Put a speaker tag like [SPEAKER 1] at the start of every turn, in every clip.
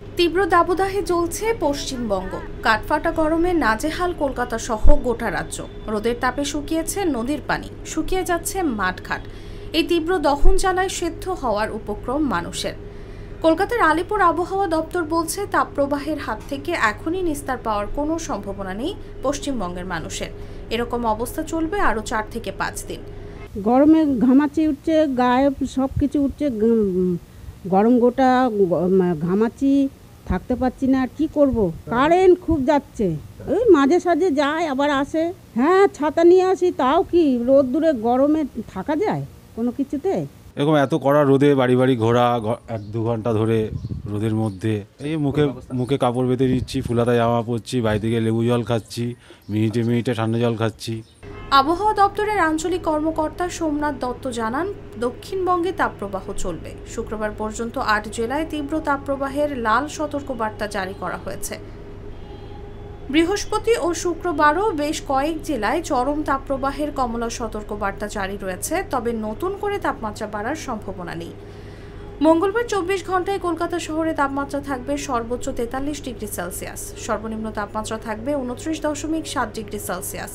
[SPEAKER 1] তীব্র দাবদাহে জ্বলছে পশ্চিমবঙ্গ। কাঠফাটা গরমে নাজেহাল কলকাতা সহ গোটা রাজ্য। রোদের তাপে শুকিয়েছে নদীর পানি, শুকিয়ে যাচ্ছে মাঠঘাট। এই তীব্র দহন জ্বালায় সেদ্ধ হওয়ার উপক্রম মানুষের। কলকাতার আলিপুর আবহাওয়া দপ্তর বলছে, তাপপ্রবাহের হাত থেকে এখনই নিস্তার পাওয়ার কোনো সম্ভাবনা নেই পশ্চিমবঙ্গের মানুষের। এরকম অবস্থা চলবে আরও 4 থেকে 5 দিন।
[SPEAKER 2] গরমে ঘামাচি উঠছে, গায়ে সব কিছু উঠছে, গরম গোটা ঘামাচি, থাকতে পারছি না। আর কি করব, কারেন্ট খুব যাচ্ছে, ওই মাঝে সাঝে যায় আবার আসে। হ্যাঁ, ছাতা নিয়ে আসি, তাও কি রোদ দূরে গরমে থাকা যায় কোনো কিছুতে?
[SPEAKER 3] এরকম এত কড়া রোদে বাড়ি বাড়ি ঘোরা 1-2 ঘন্টা ধরে রোদের মধ্যে, এই মুখে কাপড় বেঁধে নিচ্ছি, ফুলাতা জামা পরছি, বাড়ি থেকে লেবু জল খাচ্ছি, মিনিটে মিনিটে ঠান্ডা জল খাচ্ছি।
[SPEAKER 1] আবহাওয়া দপ্তরের আঞ্চলিক কর্মকর্তা সোমনাথ দত্ত জানান, দক্ষিণবঙ্গে তাপপ্রবাহ চলবে। শুক্রবার পর্যন্ত 8 জেলায় তীব্র তাপপ্রবাহের লাল সতর্কবার্তা জারি করা হয়েছে। বৃহস্পতি ও শুক্রবারও বেশ কয়েক জেলায় চরম তাপপ্রবাহের কমলা সতর্কবার্তা জারি রয়েছে, তবে নতুন করে তাপমাত্রা বাড়ার সম্ভাবনা নেই। মঙ্গলবার 24 ঘন্টায় কলকাতা শহরে তাপমাত্রা থাকবে সর্বোচ্চ 43 ডিগ্রি সেলসিয়াস, সর্বনিম্ন তাপমাত্রা থাকবে 29.7 ডিগ্রি সেলসিয়াস।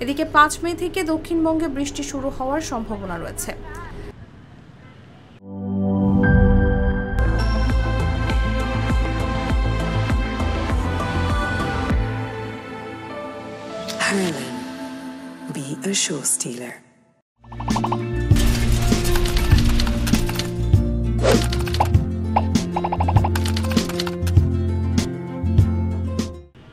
[SPEAKER 1] এদিকে 5 মে থেকে দক্ষিণবঙ্গে বৃষ্টি শুরু হওয়ার সম্ভাবনা রয়েছে।
[SPEAKER 4] Harlan, be a show stealer.